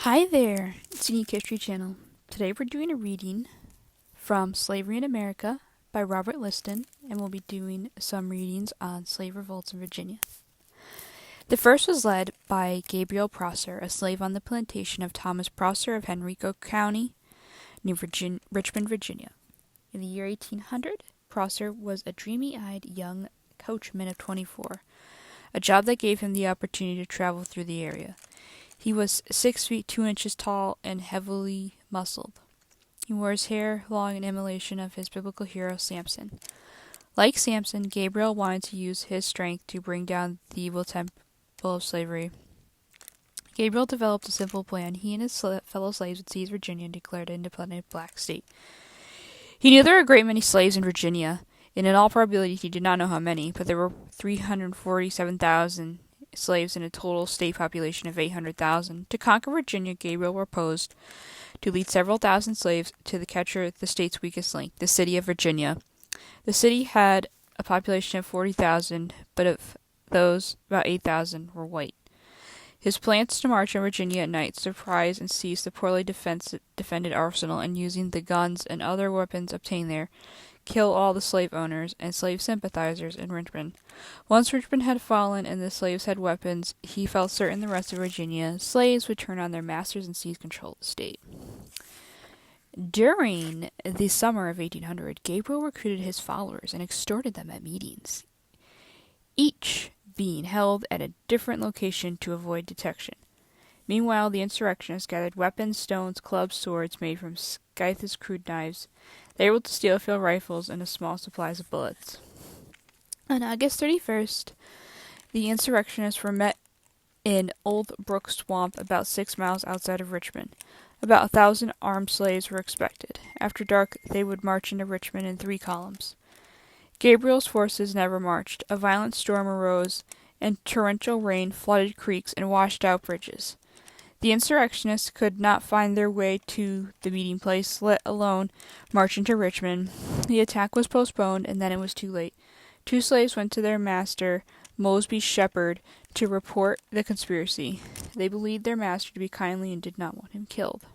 Hi there, it's Unique History Channel. Today we're doing a reading from Slavery in America by Robert Liston, and we'll be doing some readings on slave revolts in Virginia. The first was led by Gabriel Prosser, a slave on the plantation of Thomas Prosser of Henrico County, near Richmond, Virginia. In the year 1800, Prosser was a dreamy-eyed young coachman of 24, a job that gave him the opportunity to travel through the area. He was 6 feet 2 inches tall and heavily muscled. He wore his hair long in emulation of his biblical hero Samson. Like Samson, Gabriel wanted to use his strength to bring down the evil temple of slavery. Gabriel developed a simple plan. He and his fellow slaves would seize Virginia and declare it an independent black state. He knew there were a great many slaves in Virginia, and in all probability he did not know how many, but there were 347,000 slaves in a total state population of 800,000. To conquer Virginia, Gabriel proposed to lead several thousand slaves to capture the state's weakest link, the city of Virginia. The city had a population of 40,000, but of those, about 8,000 were white. His plans to march on Virginia at night, surprise and seize the poorly defended arsenal, and using the guns and other weapons obtained there, kill all the slave owners and slave sympathizers in Richmond. Once Richmond had fallen and the slaves had weapons, he felt certain the rest of Virginia slaves would turn on their masters and seize control of the state. During the summer of 1800, Gabriel recruited his followers and extorted them at meetings, each being held at a different location to avoid detection. Meanwhile, the insurrectionists gathered weapons, stones, clubs, swords made from Scythes crude knives. They were able to steal field rifles and a small supplies of bullets. On August 31st, the insurrectionists were met in Old Brook Swamp, about 6 miles outside of Richmond. About 1,000 armed slaves were expected. After dark, they would march into Richmond in 3 columns. Gabriel's forces never marched. A violent storm arose, and torrential rain flooded creeks and washed out bridges. The insurrectionists could not find their way to the meeting place, let alone march into Richmond. The attack was postponed, and then it was too late. 2 slaves went to their master, Mosby's shepherd, to report the conspiracy. They believed their master to be kindly and did not want him killed.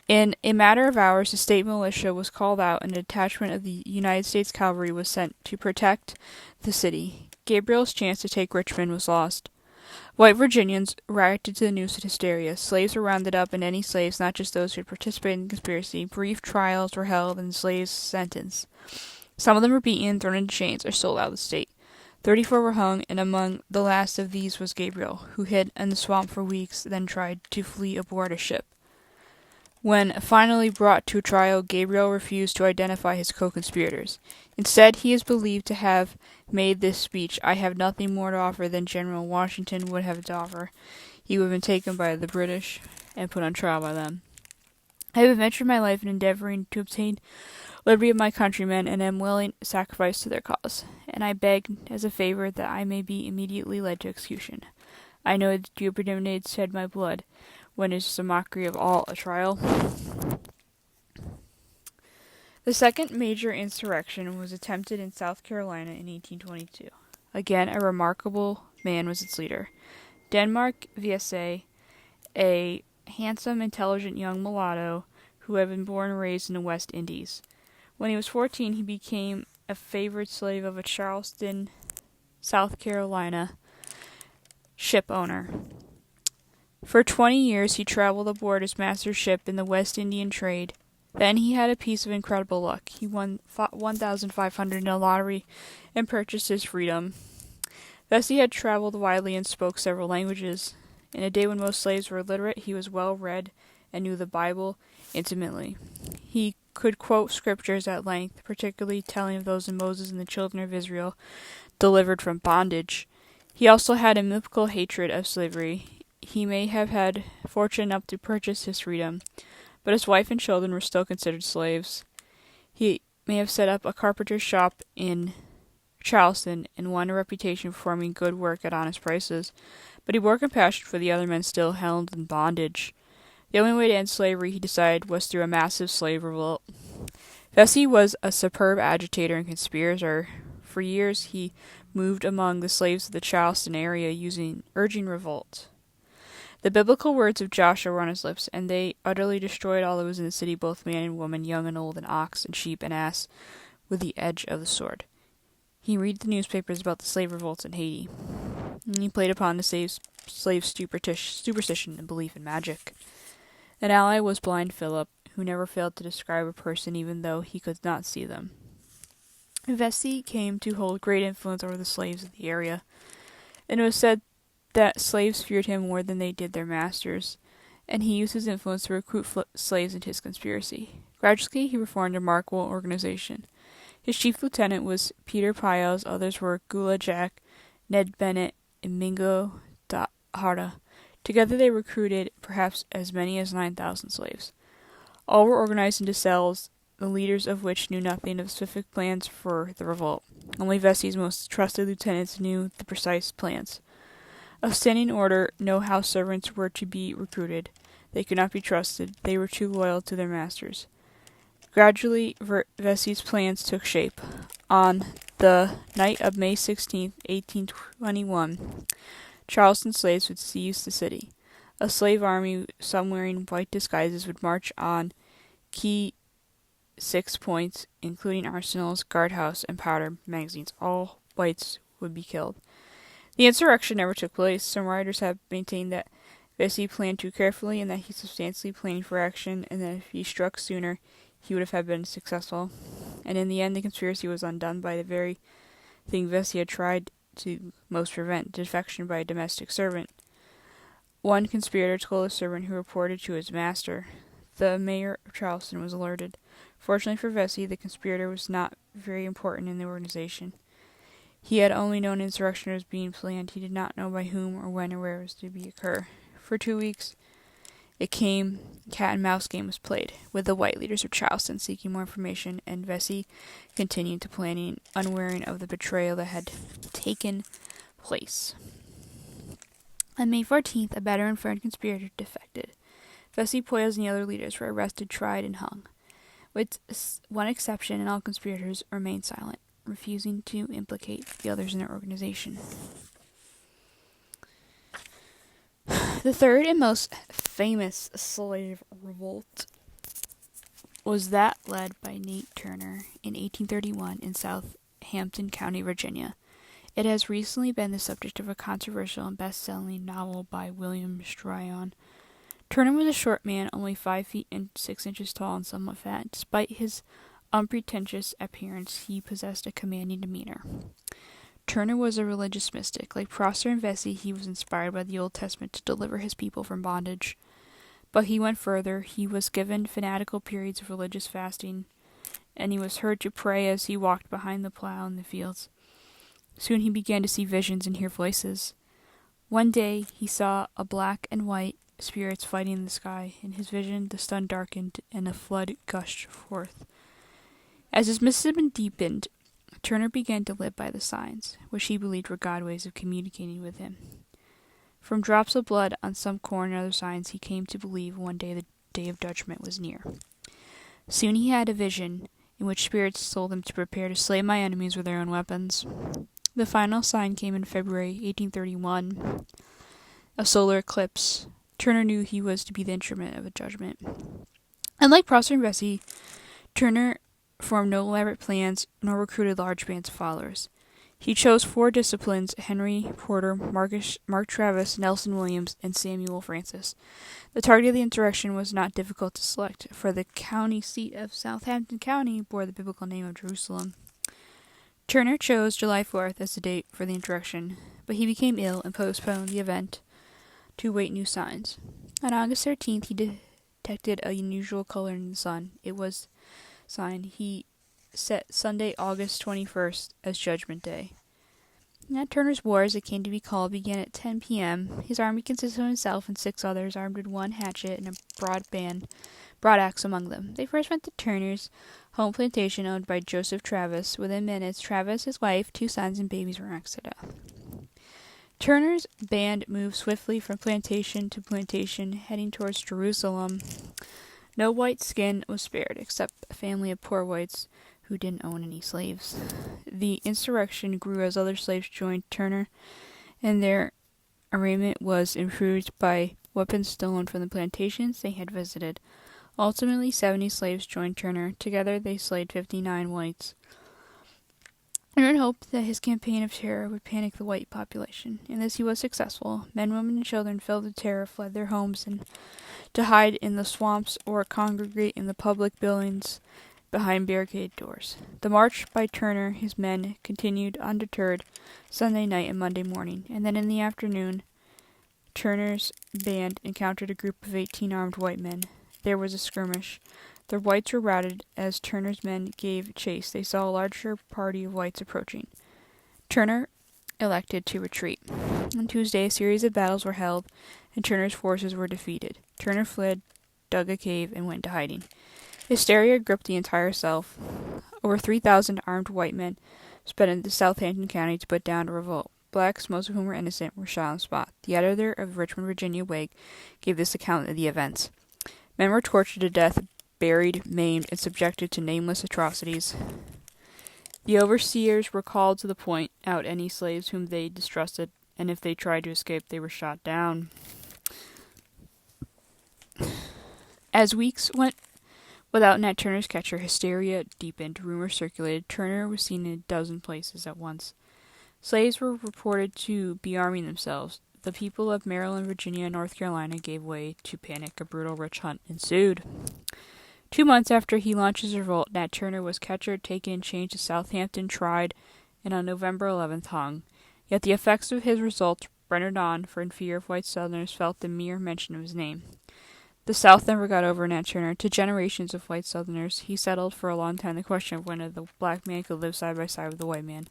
In a matter of hours, the state militia was called out, and a detachment of the United States cavalry was sent to protect the city. Gabriel's chance to take Richmond was lost. White Virginians reacted to the news with hysteria. Slaves were rounded up, and any slaves, not just those who had participated in the conspiracy. Brief trials were held, and slaves sentenced. Some of them were beaten, thrown into chains, or sold out of the state. 34 were hung, and among the last of these was Gabriel, who hid in the swamp for weeks, then tried to flee aboard a ship. When finally brought to trial, Gabriel refused to identify his co-conspirators. Instead, he is believed to have made this speech: "I have nothing more to offer than General Washington would have to offer." He would have been taken by the British and put on trial by them. "I have adventured my life in endeavoring to obtain liberty of my countrymen, and am willing to sacrifice to their cause. And I beg, as a favor, that I may be immediately led to execution. I know that 𝘚𝘭𝘓𝘗 shed my blood, when it is the mockery of all a trial." The second major insurrection was attempted in South Carolina in 1822. Again, a remarkable man was its leader, 𝘚𝘰𝘶𝑵𝘄, a handsome, intelligent young mulatto who had been born and raised in the West Indies. When he was 14, he became a favored slave of a Charleston, South Carolina, ship owner. For 20 years, he traveled aboard his master's ship in the West Indian trade. Then he had a piece of incredible luck. He won $1,500 in a lottery and purchased his freedom. Vesey had traveled widely and spoke several languages. In a day when most slaves were illiterate, he was well read and knew the Bible intimately. He could quote scriptures at length, particularly telling of those in Moses and the children of Israel delivered from bondage. He also had a mythical hatred of slavery. He may have had fortune enough to purchase his freedom, but his wife and children were still considered slaves. He may have set up a carpenter's shop in Charleston and won a reputation for performing good work at honest prices, but he bore compassion for the other men still held in bondage. The only way to end slavery, he decided, was through a massive slave revolt. Vesey was a superb agitator and conspirator. For years, he moved among the slaves of the Charleston area urging revolt. The biblical words of Joshua were on his lips, and they utterly destroyed all that was in the city, both man and woman, young and old, and ox and sheep and ass, with the edge of the sword. He read the newspapers about the slave revolts in Haiti. And he played upon the slaves' superstition and belief in magic. An ally was blind Philip, who never failed to describe a person even though he could not see them. Vesey came to hold great influence over the slaves of the area, and it was said that slaves feared him more than they did their masters, and he used his influence to recruit slaves into his conspiracy. Gradually, he reformed a remarkable organization. His chief lieutenant was Peter Piles, others were Gula Jack, Ned Bennett, and Mingo Dahara. Together they recruited perhaps as many as 9,000 slaves. All were organized into cells, the leaders of which knew nothing of specific plans for the revolt. Only Vesey's most trusted lieutenants knew the precise plans. A standing order, no house servants were to be recruited. They could not be trusted. They were too loyal to their masters. Gradually, Vesey's plans took shape. On the night of May 16, 1821, Charleston slaves would seize the city. A slave army, some wearing white disguises, would march on key 6 points, including arsenals, guardhouse, and powder magazines. All whites would be killed. The insurrection never took place. Some writers have maintained that Vesey planned too carefully and that he substantially planned for action, and that if he struck sooner, he would have been successful. And in the end, the conspiracy was undone by the very thing Vesey had tried to most prevent, defection by a domestic servant. One conspirator told a servant who reported to his master. The mayor of Charleston was alerted. Fortunately for Vesey, the conspirator was not very important in the organization. He had only known insurrection was being planned. He did not know by whom or when or where it was to occur. For 2 weeks, a cat and mouse game was played, with the white leaders of Charleston seeking more information, and Vesey continued to planning, unwearing of the betrayal that had taken place. On May 14th, a better informed conspirator defected. Vesey, Poyles, and the other leaders were arrested, tried, and hung. With one exception, and all conspirators remained silent, refusing to implicate the others in their organization. The third and most famous slave revolt was that led by Nat Turner in 1831 in Southampton County, Virginia. It has recently been the subject of a controversial and best-selling novel by William Stryon. Turner was a short man, only 5 feet and 6 inches tall and somewhat fat. Despite his unpretentious appearance, he possessed a commanding demeanor. Turner was a religious mystic. Like Prosser and Vesey, he was inspired by the Old Testament to deliver his people from bondage. But he went further. He was given fanatical periods of religious fasting, and he was heard to pray as he walked behind the plow in the fields. Soon he began to see visions and hear voices. One day he saw a black and white spirits fighting in the sky. In his vision, the sun darkened and a flood gushed forth. As his mysticism deepened, Turner began to live by the signs, which he believed were God ways of communicating with him. From drops of blood on some corn and other signs, he came to believe one day the day of judgment was near. Soon he had a vision in which spirits told him to prepare to slay my enemies with their own weapons. The final sign came in February 1831, a solar eclipse. Turner knew he was to be the instrument of a judgment. Unlike Prosser and Vesey, Turner formed no elaborate plans nor recruited large bands of followers. He chose 4 disciples: Henry Porter, Mark Travis, Nelson Williams, and Samuel Francis. The target of the insurrection was not difficult to select, for the county seat of Southampton County bore the biblical name of Jerusalem. Turner chose July 4th as the date for the insurrection, but he became ill and postponed the event to await new signs. On August 13th, he detected an unusual color in the sun. It was sign. He set Sunday, August 21st, as Judgment Day. Nat Turner's War, as it came to be called, began at 10 p.m. His army consisted of himself and 6 others, armed with 1 hatchet and a broad axe among them. They first went to Turner's home plantation, owned by Joseph Travis. Within minutes, Travis, his wife, 2 sons, and babies were axed to death. Turner's band moved swiftly from plantation to plantation, heading towards Jerusalem. No white skin was spared, except a family of poor whites who didn't own any slaves. The insurrection grew as other slaves joined Turner, and their arraignment was improved by weapons stolen from the plantations they had visited. Ultimately, 70 slaves joined Turner. Together, they slayed 59 whites. Turner hoped that his campaign of terror would panic the white population. In this he was successful. Men, women, and children, filled with terror, fled their homes and to hide in the swamps or congregate in the public buildings behind barricaded doors. The march by Turner, his men, continued undeterred Sunday night and Monday morning, and then in the afternoon, Turner's band encountered a group of 18 armed white men. There was a skirmish. The whites were routed as Turner's men gave chase. They saw a larger party of whites approaching. Turner elected to retreat. On Tuesday, a series of battles were held, and Turner's forces were defeated. Turner fled, dug a cave, and went into hiding. Hysteria gripped the entire South. Over 3,000 armed white men sped into Southampton County to put down a revolt. Blacks, most of whom were innocent, were shot on the spot. The editor of Richmond, Virginia Whig gave this account of the events. Men were tortured to death, buried, maimed, and subjected to nameless atrocities. The overseers were called to point out any slaves whom they distrusted, and if they tried to escape, they were shot down. As weeks went without Nat Turner's catcher, hysteria deepened. Rumors circulated. Turner was seen in a dozen places at once. Slaves were reported to be arming themselves. The people of Maryland, Virginia, and North Carolina gave way to panic. A brutal witch hunt ensued. 2 months after he launched his revolt, Nat Turner was captured, taken in chains to Southampton, tried, and on November 11th hung. Yet the effects of his revolt rendered on, for in fear of white Southerners felt the mere mention of his name. The South never got over Nat Turner. To generations of white Southerners, he settled for a long time the question of whether the black man could live side by side with the white man.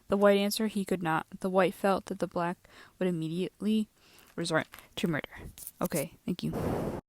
The white answered he could not. The white felt that the black would immediately resort to murder. Okay, thank you.